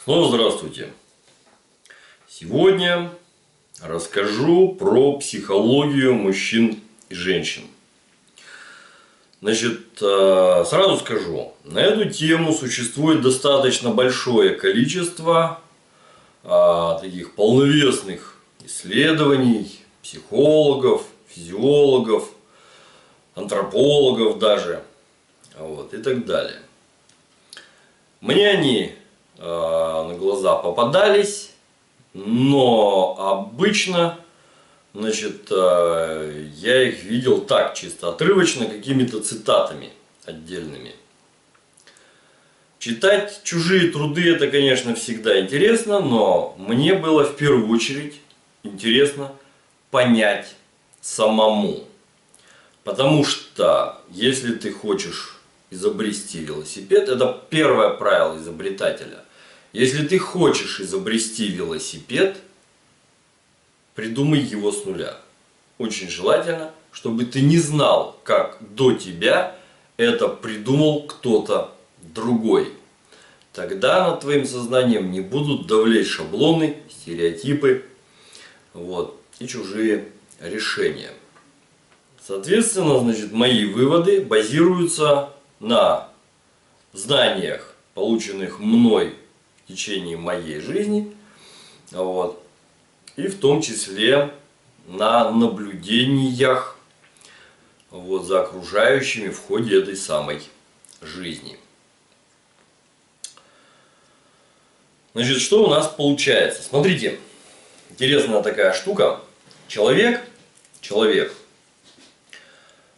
Снова здравствуйте! Сегодня расскажу про психологию мужчин и женщин. Значит, сразу скажу, на эту тему существует достаточно большое количество таких полновесных исследований, психологов, физиологов, антропологов даже, и так далее. Мне они на глаза попадались, но обычно, я их видел так, чисто отрывочно, какими-то цитатами отдельными. Читать чужие труды — это, конечно, всегда интересно, но мне было в первую очередь интересно понять самому. Потому что, если ты хочешь изобрести велосипед, это первое правило изобретателя. Если ты хочешь изобрести велосипед, придумай его с нуля. Очень желательно, чтобы ты не знал, как до тебя это придумал кто-то другой. Тогда над твоим сознанием не будут давлеть шаблоны, стереотипы и чужие решения. Соответственно, мои выводы базируются на знаниях, полученных мной в течение моей жизни, и в том числе на наблюдениях за окружающими в ходе этой самой жизни. Что у нас получается? Смотрите, интересная такая штука. Человек,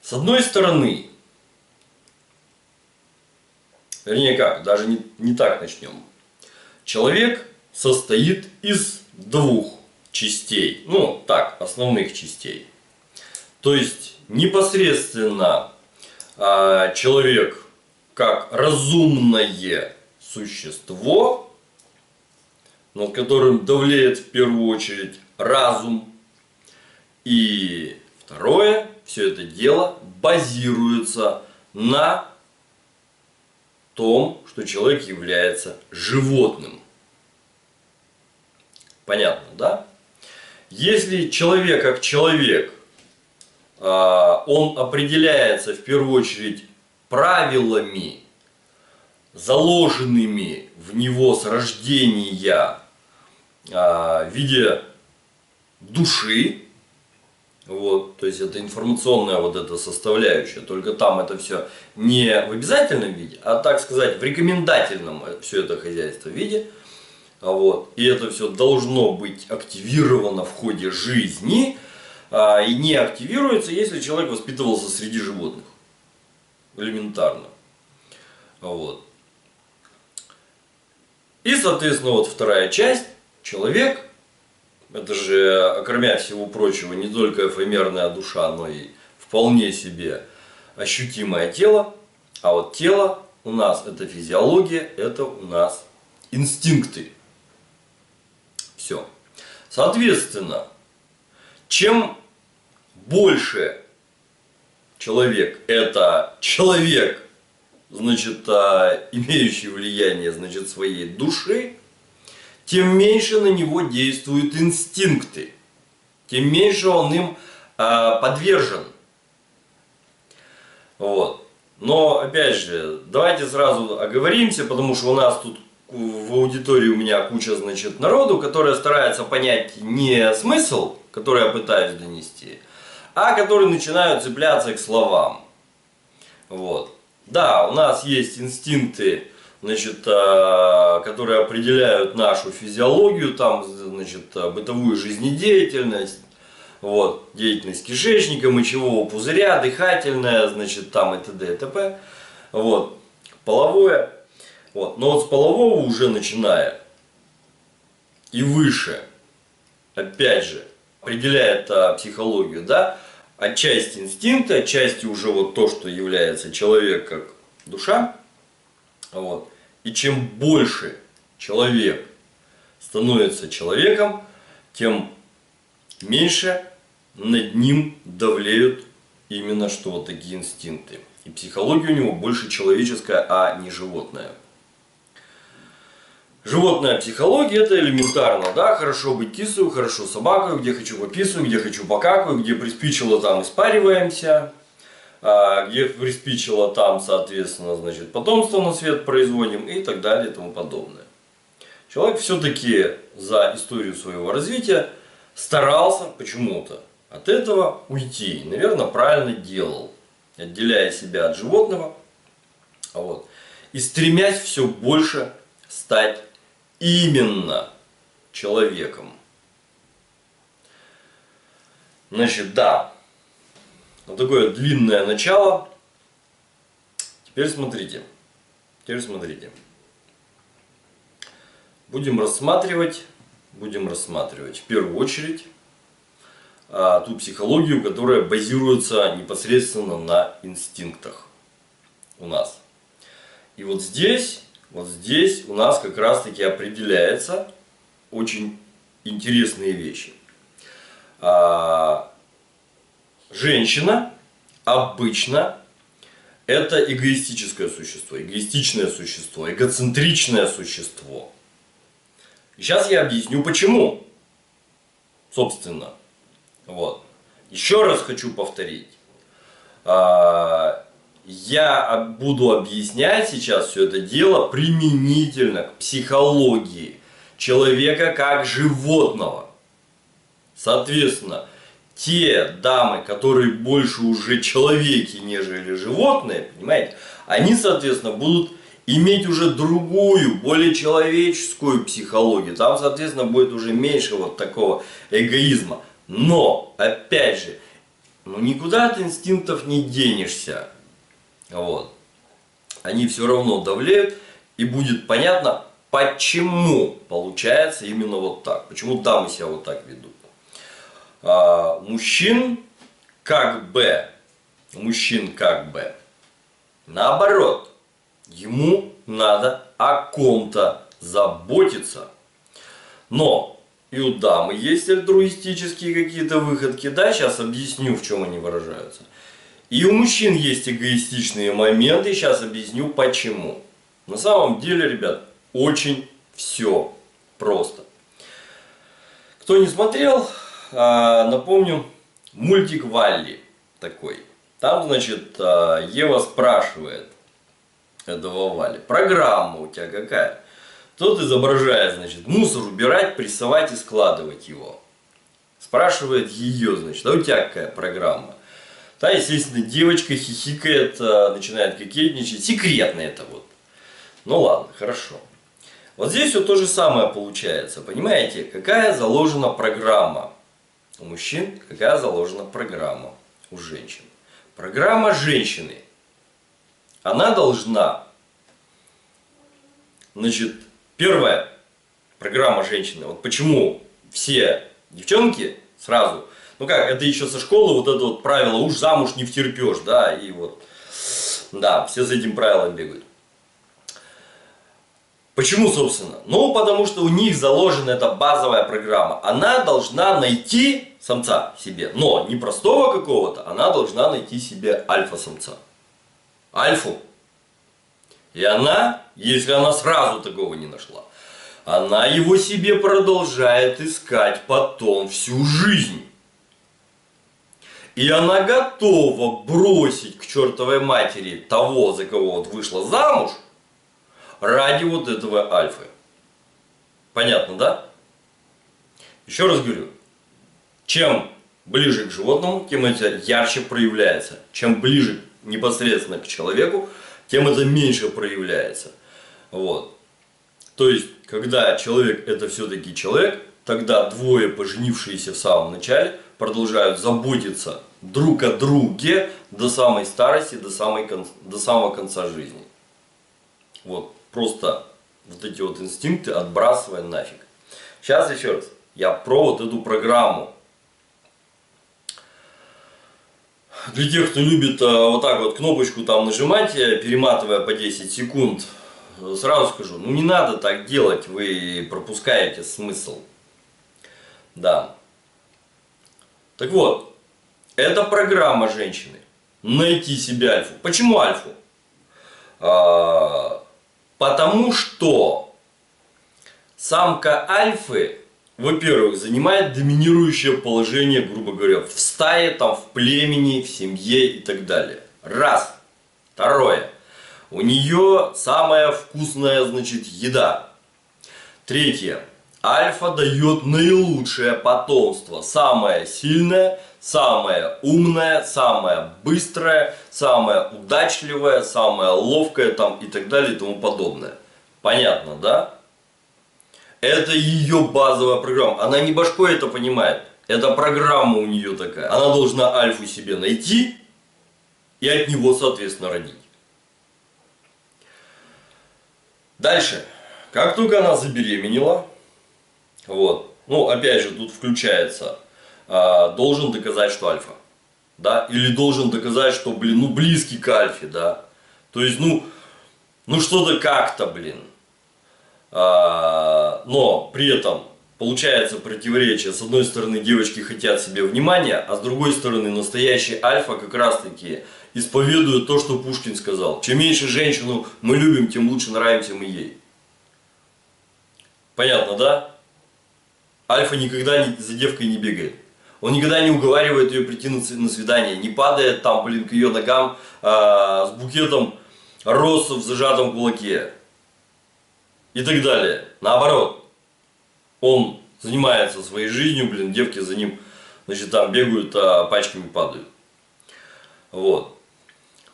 с одной стороны, даже не так начнем. Человек состоит из двух частей, основных частей. То есть, непосредственно человек как разумное существо, над которым давлеет в первую очередь разум. И второе, все это дело базируется на том, что человек является животным. Понятно, да? Если человек как человек, он определяется в первую очередь правилами, заложенными в него с рождения в виде души, то есть это информационная эта составляющая, только там это все не в обязательном виде, а, так сказать, в рекомендательном все это хозяйство виде. И это все должно быть активировано в ходе жизни, и не активируется, если человек воспитывался среди животных. Элементарно. И, соответственно, вторая часть. Человек. Это же, окромя всего прочего, не только эфемерная душа, но и вполне себе ощутимое тело. А тело у нас — это физиология, это у нас инстинкты. Все. Соответственно, чем больше человек — это человек, имеющий влияние, своей души, тем меньше на него действуют инстинкты, тем меньше он им подвержен. Но, опять же, давайте сразу оговоримся, потому что у нас тут в аудитории у меня куча, народу, которая старается понять не смысл, который я пытаюсь донести, а которые начинают цепляться к словам. Да, у нас есть инстинкты, которые определяют нашу физиологию, бытовую жизнедеятельность, деятельность кишечника, мочевого пузыря, дыхательная, и т.д. и т.п. Половое. Но с полового уже начиная и выше, опять же, определяет психологию, да, отчасти инстинкты, отчасти уже то, что является человек как душа. И чем больше человек становится человеком, тем меньше над ним давлеют именно такие инстинкты. И психология у него больше человеческая, а не животная. Животная психология это элементарно, да, хорошо быть кисою, хорошо собакой, где хочу пописываю, где хочу покакаю, где приспичило там испариваемся, где приспичило там, соответственно, значит, потомство на свет производим и так далее и тому подобное. Человек все-таки за историю своего развития старался почему-то от этого уйти. Наверное, правильно делал, отделяя себя от животного, вот, и стремясь все больше стать именно человеком. Значит, да, вот такое длинное начало. Теперь смотрите. Будем рассматривать в первую очередь ту психологию, которая базируется непосредственно на инстинктах у нас. И вот здесь у нас как раз таки определяются очень интересные вещи. Женщина обычно это эгоистическое существо, эгоистичное существо, эгоцентричное существо. И сейчас я объясню почему. Собственно. Вот. Еще раз хочу повторить. Я буду объяснять сейчас все это дело применительно к психологии человека как животного. Соответственно, те дамы, которые больше уже человеки, нежели животные, понимаете, они, соответственно, будут иметь уже другую, более человеческую психологию. Там, соответственно, будет уже меньше вот такого эгоизма. Но, опять же, никуда от инстинктов не денешься. Вот. Они все равно давлеют, и будет понятно, почему получается именно вот так. Почему дамы себя вот так ведут. Мужчин как бы наоборот, ему надо о ком-то заботиться. Но и у дамы есть альтруистические какие-то выходки, да, сейчас объясню, в чем они выражаются. И у мужчин есть эгоистичные моменты, сейчас объясню почему. На самом деле, ребят, очень все просто. Кто не смотрел, напомню, мультик Валли такой. Там, значит, Ева спрашивает этого Валли: программа у тебя какая? Тот изображает, значит, мусор убирать, прессовать и складывать его. Спрашивает ее, значит, а у тебя какая программа? Та, естественно, девочка хихикает, начинает кокетничать. Секретно это вот. Ну ладно, хорошо. Вот здесь вот то же самое получается. Понимаете, какая заложена программа у мужчин, какая заложена программа у женщин. Программа женщины. Она должна, значит, первая программа женщины. Вот почему все девчонки сразу, ну как, это еще со школы вот это вот правило, уж замуж не втерпешь, да, и вот, да, все с этим правилом бегают. Почему, собственно? Ну, потому что у них заложена эта базовая программа. Она должна найти самца себе, но не простого какого-то, она должна найти себе альфа-самца. Альфу. И она, если она сразу такого не нашла, она его себе продолжает искать потом всю жизнь. И она готова бросить к чертовой матери того, за кого вот вышла замуж, ради вот этого альфы. Понятно, да? Еще раз говорю, чем ближе к животному, тем это ярче проявляется. Чем ближе непосредственно к человеку, тем это меньше проявляется. Вот. То есть, когда человек это все-таки человек, тогда двое, поженившиеся в самом начале, продолжают заботиться друг о друге до самой старости, до самого конца жизни. Вот. Просто вот эти вот инстинкты отбрасывая нафиг. Сейчас еще раз. Я про вот эту программу. Для тех, кто любит вот так вот кнопочку там нажимать, перематывая по 10 секунд, сразу скажу, ну не надо так делать, вы пропускаете смысл. Да. Так вот, это программа женщины. Найти себе альфу. Почему альфу? Потому что Самка альфы, во-первых, занимает доминирующее положение, грубо говоря, в стае, там, в племени, в семье и так далее. Раз. Второе. У нее самая вкусная, значит, еда. Третье. Альфа дает наилучшее потомство. Самое сильное, самое умное, самое быстрое, самое удачливое, самое ловкое там, и так далее и тому подобное. Понятно, да? Это ее базовая программа. Она не башкой это понимает. Это программа у нее такая. Она должна альфу себе найти и от него, соответственно, родить. Дальше. Как только она забеременела, вот, ну, опять же, тут включается, должен доказать, что альфа, да, или должен доказать, что, блин, ну, близкий к альфе, да, то есть, ну что-то как-то, блин, но при этом получается противоречие, с одной стороны, девочки хотят себе внимания, а с другой стороны, настоящий альфа как раз-таки исповедует то, что Пушкин сказал, чем меньше женщину мы любим, тем лучше нравимся мы ей. Понятно, да? Альфа никогда за девкой не бегает. Он никогда не уговаривает ее прийти на свидание, не падает там, блин, к ее ногам с букетом роз в зажатом кулаке. И так далее. Наоборот. Он занимается своей жизнью, блин, девки за ним, значит, там бегают, а пачками падают. Вот.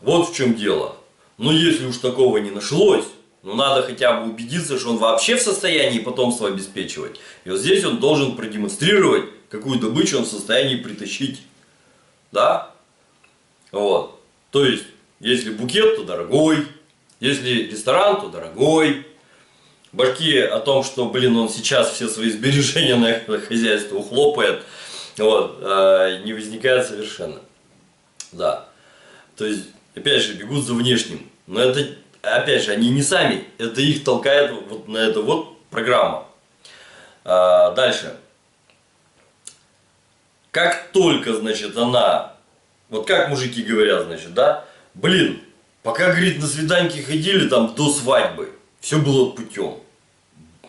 Вот в чем дело. Но если уж такого не нашлось, ну, надо хотя бы убедиться, что он вообще в состоянии потомство обеспечивать. И вот здесь он должен продемонстрировать, какую добычу он в состоянии притащить. Да? Вот. То есть, если букет, то дорогой. Если ресторан, то дорогой. Башки о том, что, блин, он сейчас все свои сбережения на это хозяйство ухлопает, вот, не возникает совершенно. Да. То есть, опять же, бегут за внешним. Но это... Опять же, они не сами, это их толкает вот на это вот программа. Дальше. Как только, значит, она, вот как мужики говорят, значит, да, блин, пока, говорит, на свиданки ходили там до свадьбы, все было путем.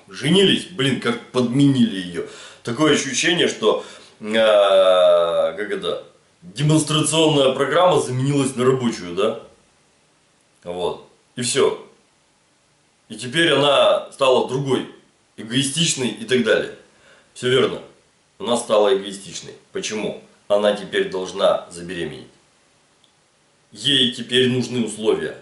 Женились, блин, как подменили ее. Такое ощущение, что, как это, демонстрационная программа заменилась на рабочую, да? Вот. И все. И теперь она стала другой, эгоистичной и так далее. Все верно. Она стала эгоистичной. Почему? Она теперь должна забеременеть. Ей теперь нужны условия.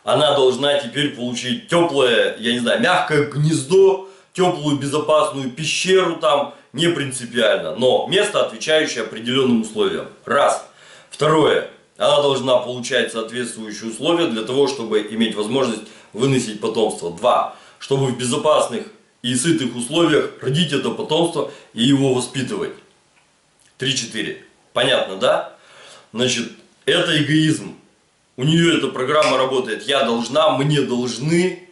Она должна теперь получить теплое, я не знаю, мягкое гнездо, теплую безопасную пещеру там, не принципиально, но место, отвечающее определенным условиям. Раз. Второе. Она должна получать соответствующие условия для того, чтобы иметь возможность выносить потомство. Два. Чтобы в безопасных и сытых условиях родить это потомство и его воспитывать. 3-4. Понятно, да? Значит, это эгоизм. У нее эта программа работает. Я должна, мне должны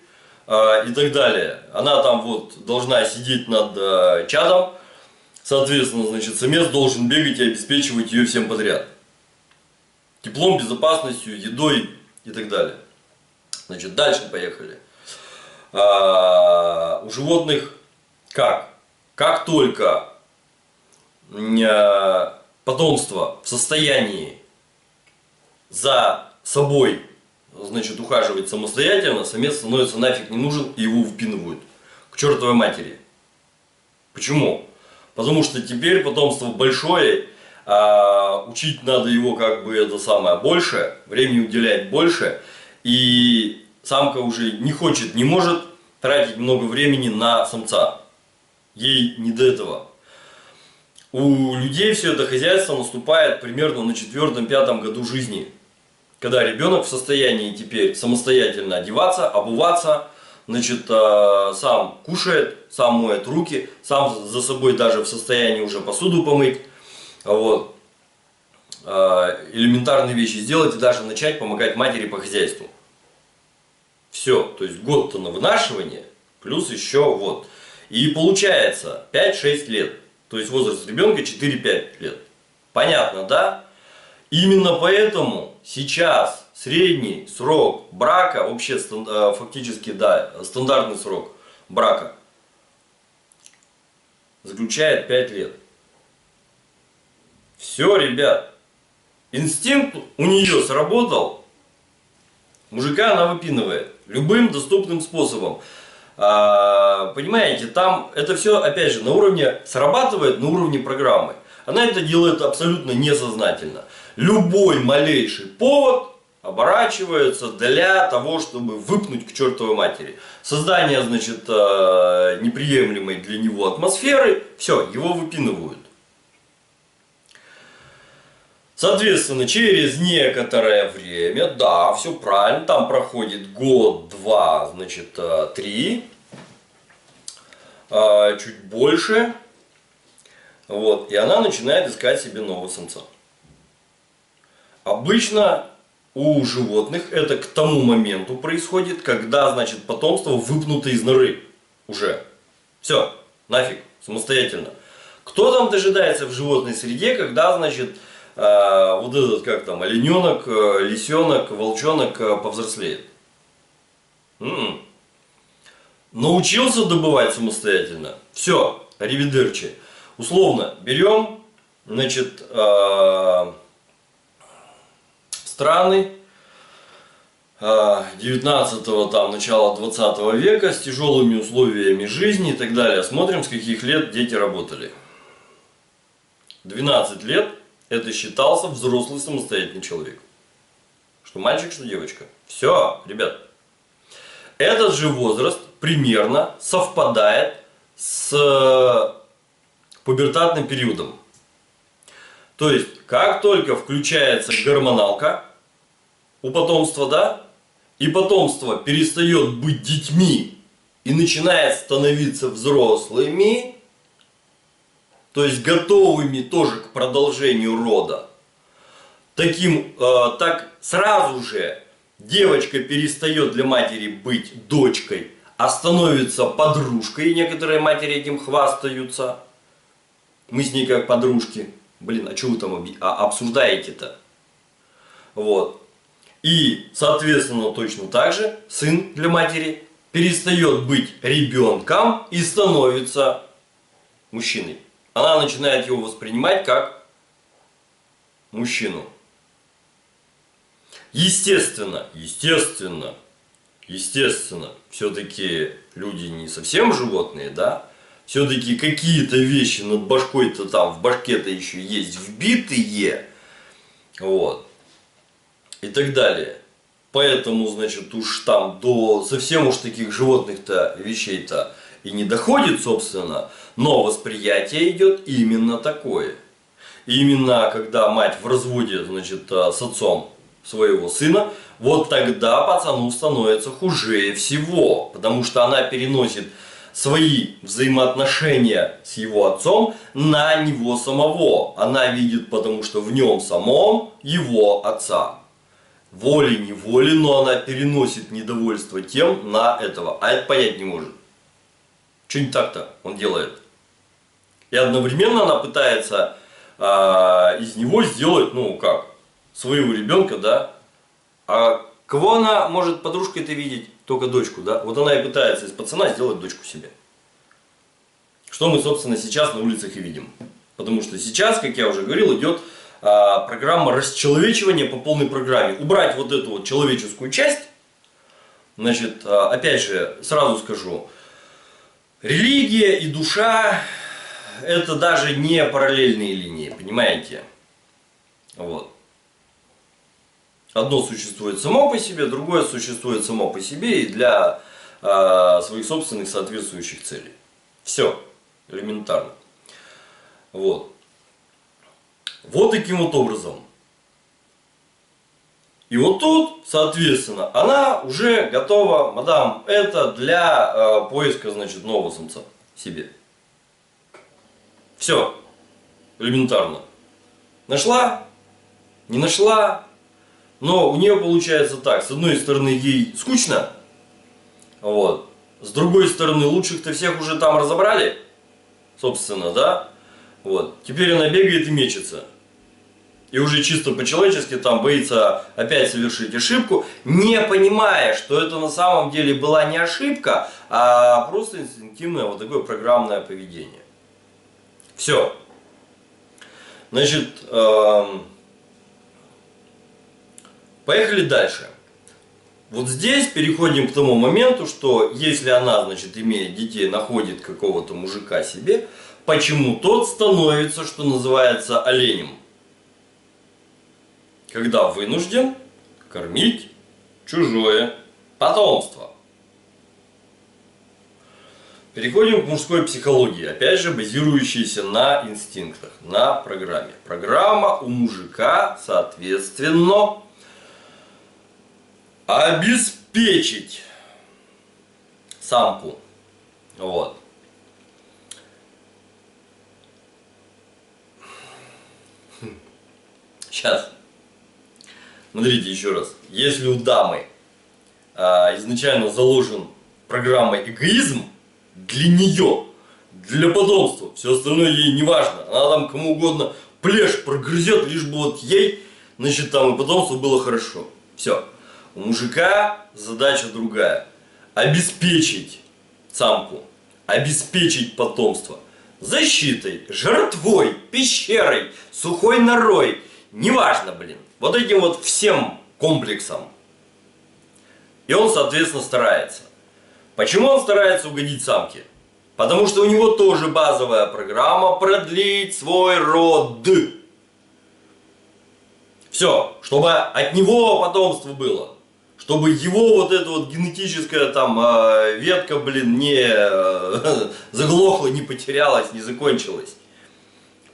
и так далее. Она там вот должна сидеть над чадом. Соответственно, значит, самец должен бегать и обеспечивать ее всем подряд. Теплом, безопасностью, едой и так далее. Значит, дальше поехали. У животных как? Как только потомство в состоянии за собой, значит, ухаживать самостоятельно, самец становится нафиг не нужен и его выпинывают к чертовой матери. Почему? Потому что теперь потомство большое, учить надо его как бы это самое больше, времени уделять больше, и самка уже не хочет, не может тратить много времени на самца. Ей не до этого. У людей все это хозяйство наступает примерно на 4-5 году жизни, когда ребенок в состоянии теперь самостоятельно одеваться, обуваться, значит, сам кушает, сам моет руки, сам за собой даже в состоянии уже посуду помыть. Вот. Элементарные вещи сделать и даже начать помогать матери по хозяйству. Все, то есть год-то на вынашивание, плюс еще вот. И получается 5-6 лет, то есть возраст ребенка 4-5 лет. Понятно, да? Именно поэтому сейчас средний срок брака, вообще фактически, да, стандартный срок брака, заключает 5 лет. Все, ребят. Инстинкт у нее сработал. Мужика она выпинывает. Любым доступным способом. Понимаете, там это все, опять же, на уровне срабатывает, на уровне программы. Она это делает абсолютно несознательно. Любой малейший повод оборачивается для того, чтобы выпнуть к чертовой матери. Создание, значит, неприемлемой для него атмосферы, все, его выпинывают. Соответственно, через некоторое время, да, все правильно, там проходит год, 2, значит, 3, чуть больше, вот, и она начинает искать себе нового самца. Обычно у животных это к тому моменту происходит, когда, значит, потомство выпнуто из норы уже. Все, нафиг, самостоятельно. Кто там дожидается в животной среде, когда, значит, вот этот, как там, олененок, лисенок, волчонок повзрослеет? Научился добывать самостоятельно. Все, аривидерчи. Условно берем, значит, страны 19-го, там, начала 20 века с тяжелыми условиями жизни и так далее. Смотрим, с каких лет дети работали. 12 лет это считался взрослый самостоятельный человек. Что мальчик, что девочка. Все, ребят. Этот же возраст примерно совпадает с пубертатным периодом. То есть, как только включается гормоналка у потомства, да, и потомство перестает быть детьми и начинает становиться взрослыми, то есть готовыми тоже к продолжению рода, так сразу же девочка перестает для матери быть дочкой, а становится подружкой, и некоторые матери этим хвастаются. Мы с ней как подружки. Блин, а что вы там обсуждаете-то? Вот. И, соответственно, точно так же сын для матери перестает быть ребенком и становится мужчиной. Она начинает его воспринимать как мужчину. Естественно, все-таки люди не совсем животные, да? Все-таки какие-то вещи над башкой-то там, в башке-то еще есть вбитые, вот, и так далее. Поэтому, значит, уж там до совсем уж таких животных-то вещей-то и не доходит, собственно, но восприятие идет именно такое. И именно когда мать в разводе, значит, с отцом своего сына, вот тогда пацану становится хуже всего, потому что она переносит свои взаимоотношения с его отцом на него самого. Она видит, потому что в нем самом его отца. Волей-неволей, но она переносит недовольство тем на этого. А это понять не может. Что не так-то он делает? И одновременно она пытается из него сделать, ну как, своего ребенка, да. А кого она может подружкой-то видеть? Только дочку, да? Вот она и пытается из пацана сделать дочку себе. Что мы, собственно, сейчас на улицах и видим. Потому что сейчас, как я уже говорил, идет программа расчеловечивания по полной программе. Убрать вот эту вот человеческую часть. Значит, опять же, сразу скажу. Религия и душа — это даже не параллельные линии, понимаете? Вот. Одно существует само по себе, другое существует само по себе и для своих собственных соответствующих целей. Все, элементарно. Вот. Вот таким вот образом. И вот тут, соответственно, она уже готова, мадам, это для поиска, значит, нового самца себе. Все, элементарно. Нашла, не нашла, но у нее получается так. С одной стороны, ей скучно, вот. С другой стороны, лучших-то всех уже там разобрали, собственно, да. Вот. Теперь она бегает и мечется. И уже чисто по-человечески там боится опять совершить ошибку, не понимая, что это на самом деле была не ошибка, а просто инстинктивное вот такое программное поведение. Все. Значит, поехали дальше. Вот здесь переходим к тому моменту, что если она, значит, имея детей, находит какого-то мужика себе, почему тот становится, что называется, оленем? Когда вынужден кормить чужое потомство. Переходим к мужской психологии, опять же базирующейся на инстинктах, на программе. Программа у мужика, соответственно, обеспечить самку. Вот. Сейчас. Смотрите еще раз. Если у дамы изначально заложен программой эгоизм для нее, для потомства, все остальное ей не важно. Она там кому угодно плешь прогрызет, лишь бы вот ей, значит, там и потомство было хорошо. Все. У мужика задача другая. Обеспечить самку, обеспечить потомство защитой, жертвой, пещерой, сухой норой. Неважно, блин. Вот этим вот всем комплексом. И он, соответственно, старается. Почему он старается угодить самке? Потому что у него тоже базовая программа продлить свой род. Все, чтобы от него потомство было. Чтобы его вот эта вот генетическая там ветка, блин, не заглохла, не потерялась, не закончилась.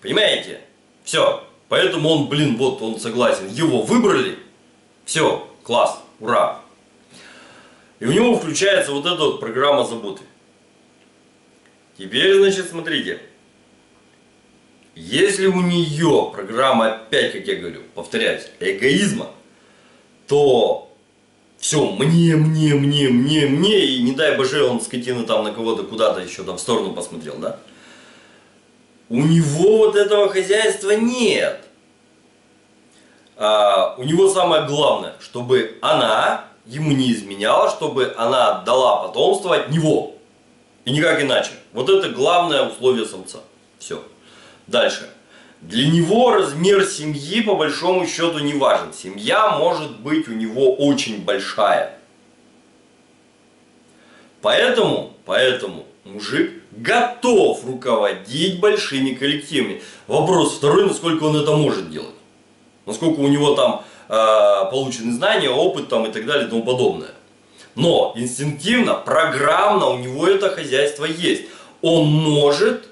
Понимаете? Все. Поэтому он, блин, вот он согласен. Его выбрали. Все, класс, ура. И у него включается вот эта вот программа заботы. Теперь, значит, смотрите. Если у нее программа, опять, как я говорю, повторяюсь, эгоизма, то все, мне, и не дай боже, он, скотина, там на кого-то куда-то еще там в сторону посмотрел, да? У него вот этого хозяйства нет. У него самое главное, чтобы она ему не изменяла, чтобы она отдала потомство от него. И никак иначе. Вот это главное условие самца. Все. Дальше. Для него размер семьи по большому счету не важен. Семья может быть у него очень большая. Поэтому мужик готов руководить большими коллективами. Вопрос второй, насколько он это может делать. Насколько у него там получены знания, опыт там, и так далее и тому подобное. Но инстинктивно, программно у него это хозяйство есть. Он может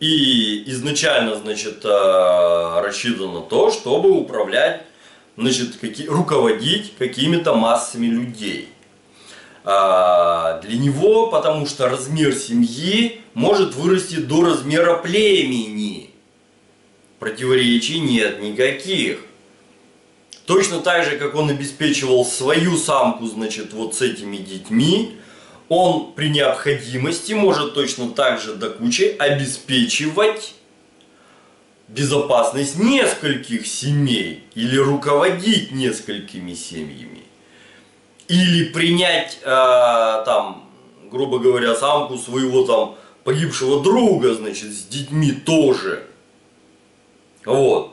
и изначально, значит, рассчитан на то, чтобы управлять, значит, руководить какими-то массами людей. Для него, потому что размер семьи может вырасти до размера племени. Противоречий нет никаких. Точно так же, как он обеспечивал свою самку, значит, вот с этими детьми, он при необходимости может точно так же до кучи обеспечивать безопасность нескольких семей или руководить несколькими семьями. Или принять, там, грубо говоря, самку своего там погибшего друга, значит, с детьми тоже. Вот.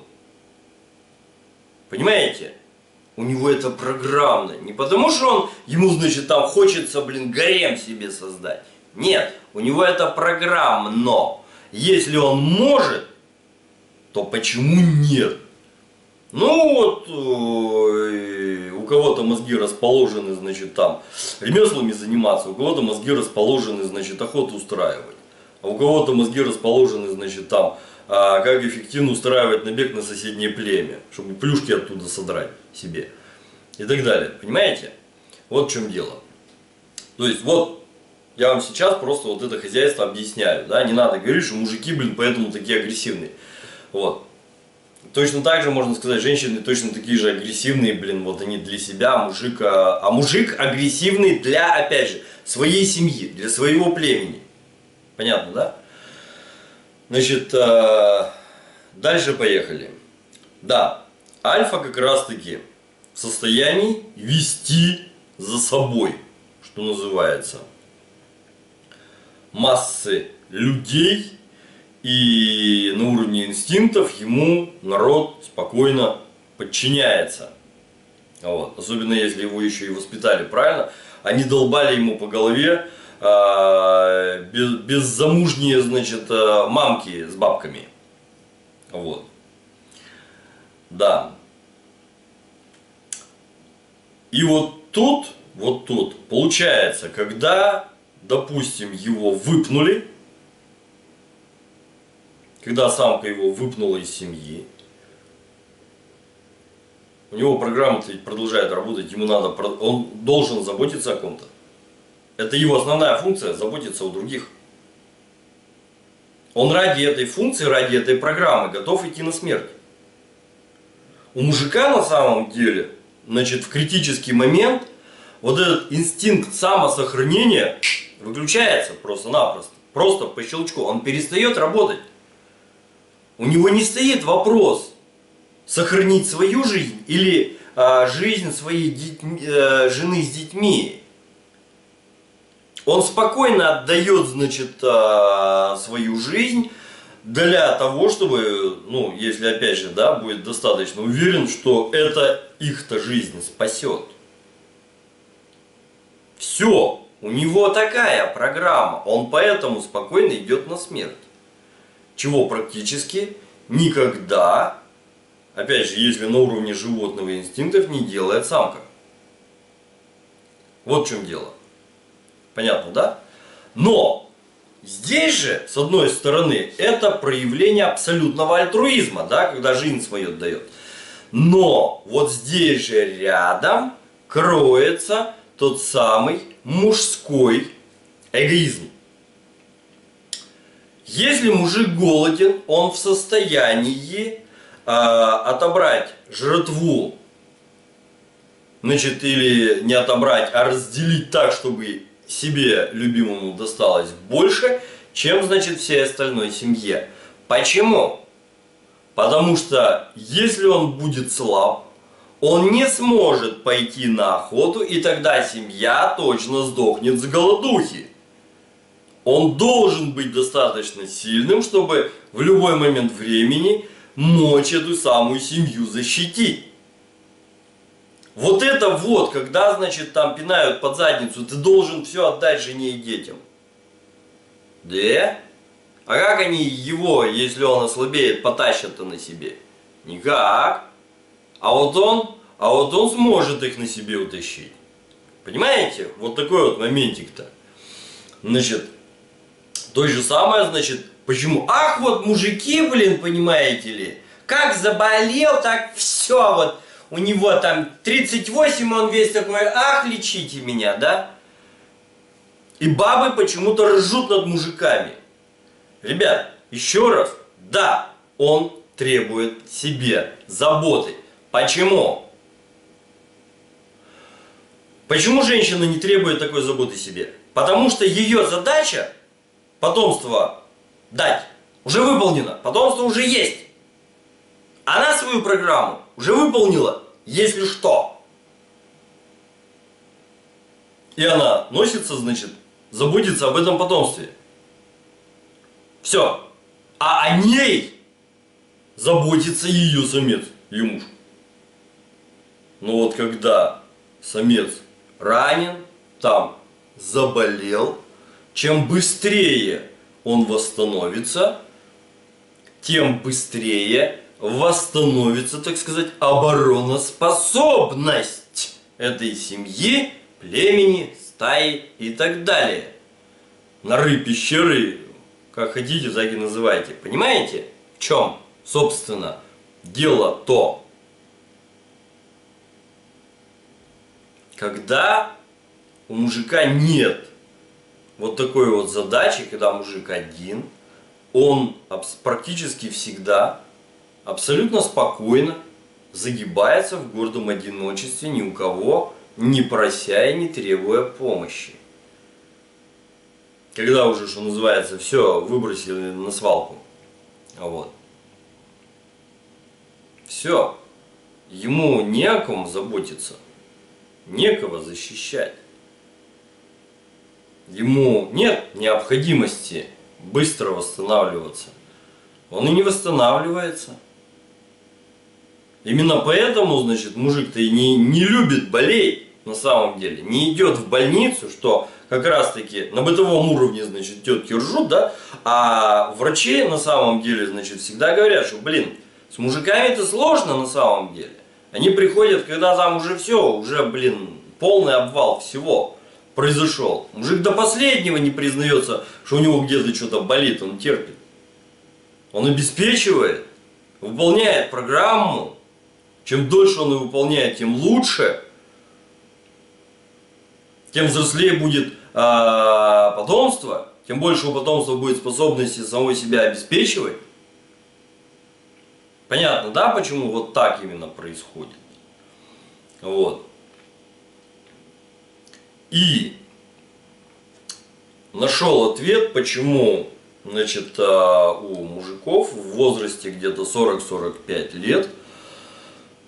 Понимаете? У него это программно. Не потому что ему, значит, там хочется, блин, гарем себе создать. Нет, у него это программно. Если он может, то почему нет? Ну вот, у кого-то мозги расположены, значит, там ремеслами заниматься, у кого-то мозги расположены, значит, охоту устраивать. А у кого-то мозги расположены, значит, там, как эффективно устраивать набег на соседнее племя, чтобы плюшки оттуда содрать себе. И так далее. Понимаете? Вот в чем дело. То есть, вот, я вам сейчас просто вот это хозяйство объясняю. Да? Не надо говорить, что мужики, блин, поэтому такие агрессивные. Вот. Точно так же можно сказать, женщины точно такие же агрессивные, блин, вот они для себя, а мужик агрессивный для, опять же, своей семьи, для своего племени. Понятно, да? Значит, дальше поехали. Да, альфа как раз таки в состоянии вести за собой, что называется, массы людей И на уровне инстинктов ему народ спокойно подчиняется. Вот. Особенно если его еще и воспитали правильно. Они долбали ему по голове беззамужние, значит, мамки с бабками. Вот. Да. И вот тут получается, когда, допустим, его выпнули, когда самка его выпнула из семьи, у него программа-то продолжает работать, ему надо, он должен заботиться о ком-то. Это его основная функция – заботиться о других. Он ради этой функции, ради этой программы готов идти на смерть. У мужика на самом деле, значит, в критический момент вот этот инстинкт самосохранения выключается просто-напросто. Просто по щелчку. Он перестает работать. У него не стоит вопрос сохранить свою жизнь или жизнь своей жены с детьми. Он спокойно отдает, значит, свою жизнь для того, чтобы, ну, если опять же, да, будет достаточно уверен, что это их-то жизнь спасет. Все, у него такая программа, он поэтому спокойно идет на смерть. Чего практически никогда, опять же, если на уровне животного инстинктов, не делает самка. Вот в чем дело. Понятно, да? Но здесь же, с одной стороны, это проявление абсолютного альтруизма, да, когда жизнь свою отдает. Но вот здесь же рядом кроется тот самый мужской эгоизм. Если мужик голоден, он в состоянии отобрать жратву, значит, или не отобрать, а разделить так, чтобы себе, любимому, досталось больше, чем, значит, всей остальной семье. Почему? Потому что если он будет слаб, он не сможет пойти на охоту, и тогда семья точно сдохнет с голодухи. Он должен быть достаточно сильным, чтобы в любой момент времени мочь эту самую семью защитить. Вот это вот, когда, значит, там пинают под задницу, ты должен все отдать жене и детям. Да? А как они его, если он ослабеет, потащат-то на себе? Никак. А вот он сможет их на себе утащить. Понимаете? Вот такой вот моментик-то. Значит, то же самое, значит, почему? Ах, вот мужики, блин, понимаете ли, как заболел, так все вот. У него там 38, он весь такой, ах, лечите меня, да? И бабы почему-то ржут над мужиками. Ребят, еще раз, да, он требует себе заботы. Почему? Почему женщина не требует такой заботы себе? Потому что ее задача потомство дать уже выполнена, потомство уже есть. Она свою программу уже выполнила, если что. И она носится, значит, заботится об этом потомстве. Все. А о ней заботится ее самец, ее муж. Но вот когда самец ранен, там заболел, чем быстрее он восстановится, тем быстрее восстановится, так сказать, обороноспособность этой семьи, племени, стаи и так далее. Норы, пещеры, как хотите, так и называйте. Понимаете, в чем, собственно, дело-то? Когда у мужика нет вот такой вот задачи, когда мужик один, он практически всегда абсолютно спокойно загибается в гордом одиночестве, ни у кого не прося и не требуя помощи. Когда уже, что называется, все выбросили на свалку. Вот. Все. Ему не о ком заботиться, некого защищать. Ему нет необходимости быстро восстанавливаться. он и не восстанавливается. Именно поэтому, значит, мужик-то и не любит болеть на самом деле. Не идет в больницу, что как раз таки на бытовом уровне, значит, тетки ржут, да, а врачи на самом деле, значит, всегда говорят, что, блин, с мужиками это сложно на самом деле. Они приходят, когда там уже все, уже, блин, полный обвал всего произошел. Мужик до последнего не признается, что у него где-то что-то болит, он терпит. Он обеспечивает, выполняет программу. Чем дольше он ее выполняет, тем лучше. Тем взрослее будет потомство, тем больше у потомства будет способности самого себя обеспечивать. Понятно, да, почему вот так именно происходит? Вот. И нашел ответ, почему, значит, у мужиков в возрасте где-то 40-45 лет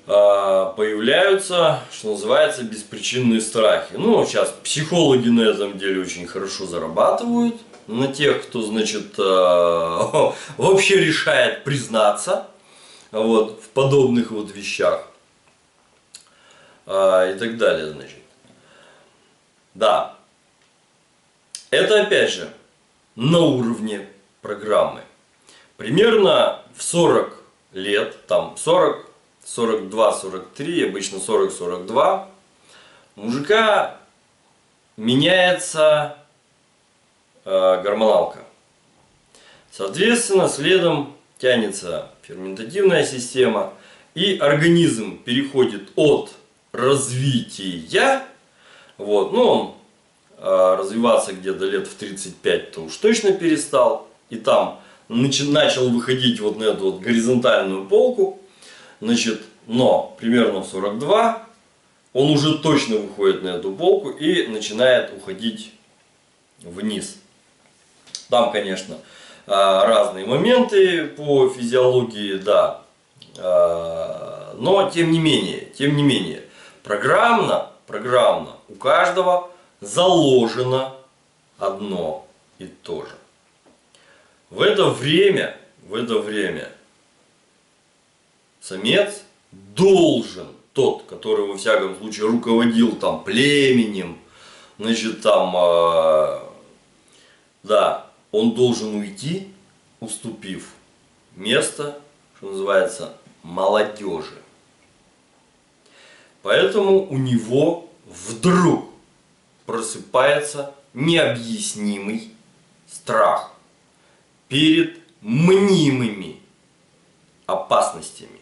появляются, что называется, беспричинные страхи. Ну, сейчас психологи на этом деле очень хорошо зарабатывают. На тех, кто, значит, вообще решает признаться вот, в подобных вот вещах. И так далее, значит. Да. Это, опять же, на уровне программы. Примерно в 40 лет, там 40, 42, 43, обычно 40-42, у мужика меняется гормоналка. Соответственно, следом тянется ферментативная система, и организм переходит от развития, вот, ну он развиваться где-то лет в 35-то уж точно перестал, и там начал выходить вот на эту вот горизонтальную полку. Значит, но примерно в 42 он уже точно выходит на эту полку и начинает уходить вниз. Там, конечно, разные моменты по физиологии, да, но тем не менее, программно у каждого заложено одно и то же. В это время самец должен, тот, который во всяком случае руководил там племенем, значит там, да, он должен уйти, уступив место, что называется, молодежи. Поэтому у него вдруг просыпается необъяснимый страх перед мнимыми опасностями.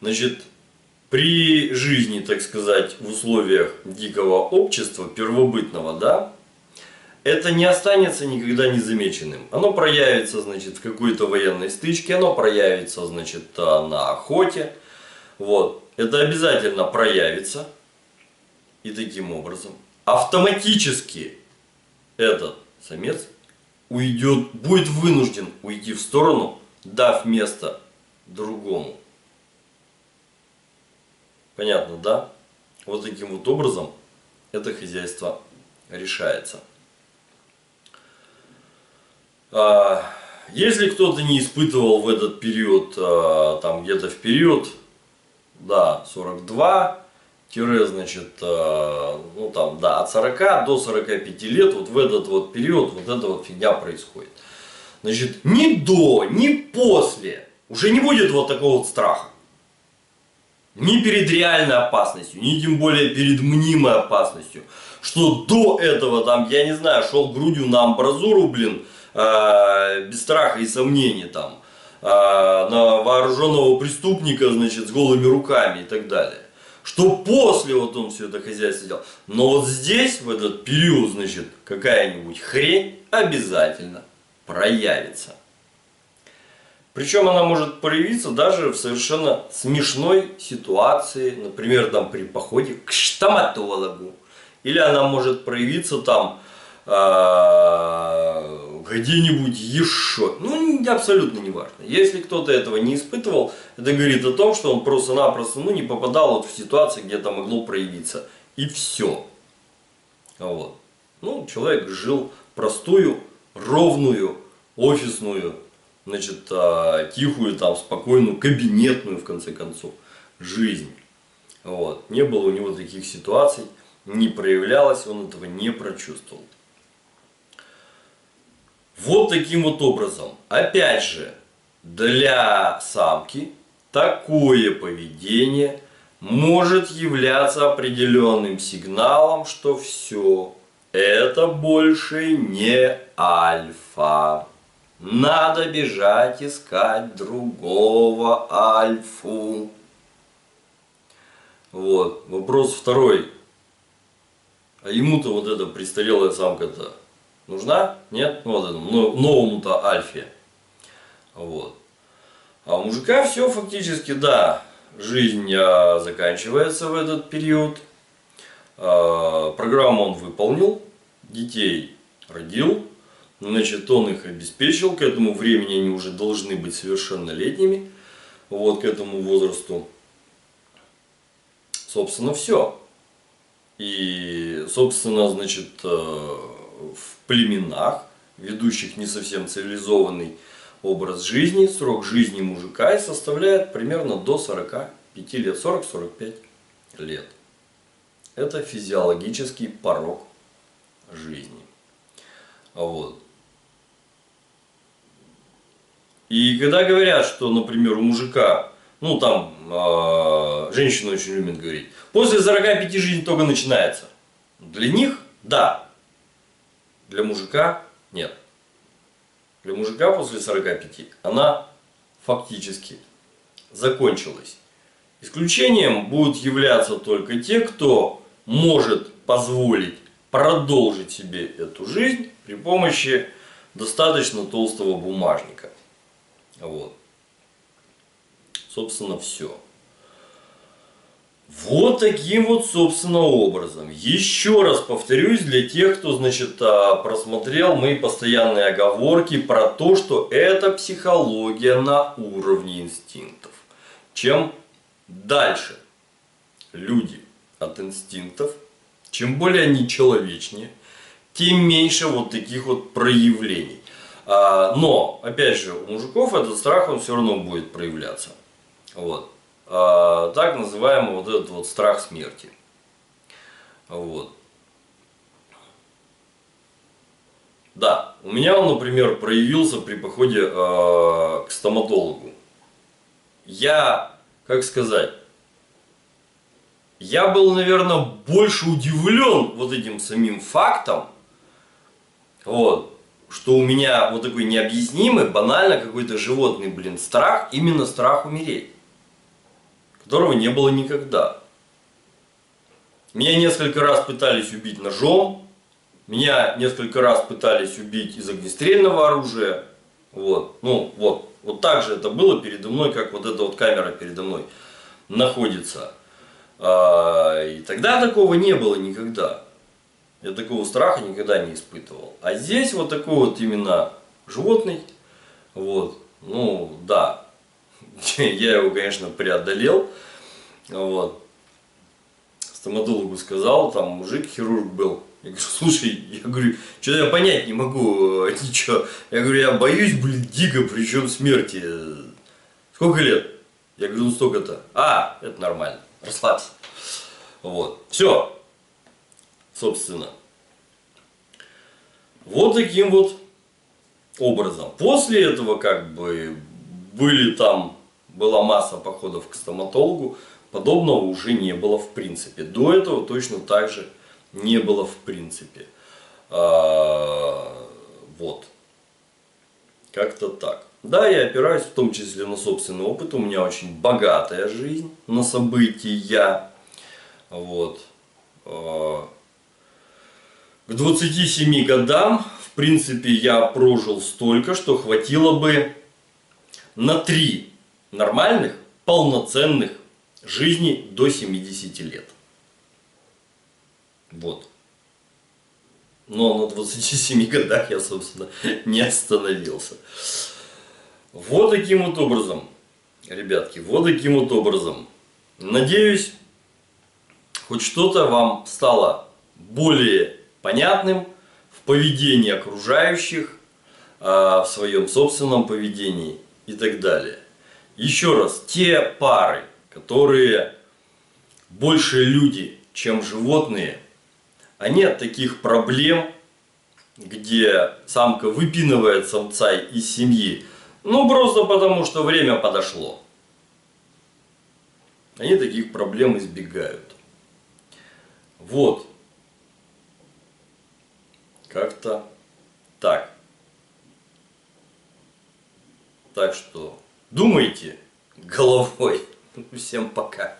Значит, при жизни, так сказать, в условиях дикого общества, первобытного, да, это не останется никогда незамеченным. Оно проявится, значит, в какой-то военной стычке, оно проявится, значит, на охоте. Вот. Это обязательно проявится. И таким образом автоматически этот самец будет вынужден уйти в сторону, дав место другому. Понятно, да? Вот таким вот образом это хозяйство решается. Если кто-то не испытывал в этот период, там где-то в период, да, 42, значит, ну там, да, от 40 до 45 лет, вот в этот вот период вот эта вот фигня происходит. Значит, ни до, ни после уже не будет вот такого вот страха. Ни перед реальной опасностью, ни тем более перед мнимой опасностью. Что до этого, там, я не знаю, шел грудью на амбразуру, блин, без страха и сомнений, там, на вооруженного преступника, значит, с голыми руками и так далее. Что после вот он все это хозяйство делал. Но вот здесь, в этот период, значит, какая-нибудь хрень обязательно проявится. Причем она может проявиться даже в совершенно смешной ситуации, например, там при походе к стоматологу. Или она может проявиться там где-нибудь еще. Ну, абсолютно не важно. Если кто-то этого не испытывал, это говорит о том, что он просто-напросто не попадал вот в ситуации, где это могло проявиться. И все. Вот. Ну, человек жил простую, ровную, офисную, значит, тихую, там, спокойную, кабинетную, в конце концов, жизнь. Вот. Не было у него таких ситуаций, не проявлялось, он этого не прочувствовал. Вот таким вот образом. Опять же, для самки такое поведение может являться определенным сигналом, что все, это больше не альфа. Надо бежать искать другого альфу. Вот. Вопрос второй. А ему-то вот эта престарелая самка-то нужна? Нет? Ну, вот этому новому-то альфе. Вот. А у мужика все фактически, да, жизнь заканчивается в этот период. Программу он выполнил, детей родил, значит, он их обеспечил, к этому времени они уже должны быть совершеннолетними, вот к этому возрасту. Собственно, все. И, собственно, значит, в племенах, ведущих не совсем цивилизованный образ жизни, срок жизни мужика составляет примерно до 45 лет, 40-45 лет. Это физиологический порог жизни. Вот. И когда говорят, что, например, у мужика, ну там, женщины очень любят говорить, после 45 жизнь только начинается. Для них да, для мужика нет. Для мужика после 45 она фактически закончилась. Исключением будут являться только те, кто может позволить продолжить себе эту жизнь при помощи достаточно толстого бумажника. Вот. Собственно, все. Вот таким вот, собственно, образом. Еще раз повторюсь для тех, кто, значит, просмотрел мои постоянные оговорки про то, что это психология на уровне инстинктов. Чем дальше люди от инстинктов, чем более они человечнее, тем меньше вот таких вот проявлений. Но, опять же, у мужиков этот страх, он все равно будет проявляться. Вот. Так называемый вот этот вот страх смерти. Вот. Да, у меня он, например, проявился при походе к стоматологу. Я, как сказать, я был, наверное, больше удивлен вот этим самим фактом, вот, что у меня вот такой необъяснимый, банально какой-то животный, блин, страх, именно страх умереть, которого не было никогда. Меня несколько раз пытались убить ножом, меня несколько раз пытались убить из огнестрельного оружия, вот, ну, вот так же это было передо мной, как вот эта вот камера передо мной находится. И тогда такого не было никогда. Я такого страха никогда не испытывал. А здесь вот такой вот именно животный. Вот. Ну, да. Я его, конечно, преодолел. Вот. Стоматологу сказал, там мужик, хирург был. Я говорю, слушай, я говорю, что-то я понять не могу ничего. Я говорю, я боюсь, блин, дико, причем смерти. Сколько лет? Я говорю, ну столько-то. Это нормально. Расслабься. Вот. Все. Собственно. Вот таким вот образом. После этого как бы была масса походов к стоматологу. Подобного уже не было в принципе. До этого точно так же не было в принципе. Вот. Как-то так. Да, я опираюсь в том числе на собственный опыт. У меня очень богатая жизнь на события. Вот. К 27 годам, в принципе, я прожил столько, что хватило бы на 3 нормальных, полноценных жизни до 70 лет. Вот. Но на 27 годах я, собственно, не остановился. Вот таким вот образом, ребятки, вот таким вот образом. Надеюсь, хоть что-то вам стало более понятным в поведении окружающих, в своем собственном поведении и так далее. Еще раз, те пары, которые больше люди, чем животные, они от таких проблем, где самка выпинывает самца из семьи, ну просто потому, что время подошло. Они таких проблем избегают. Вот. Как-то так. Так что думайте головой. Всем пока.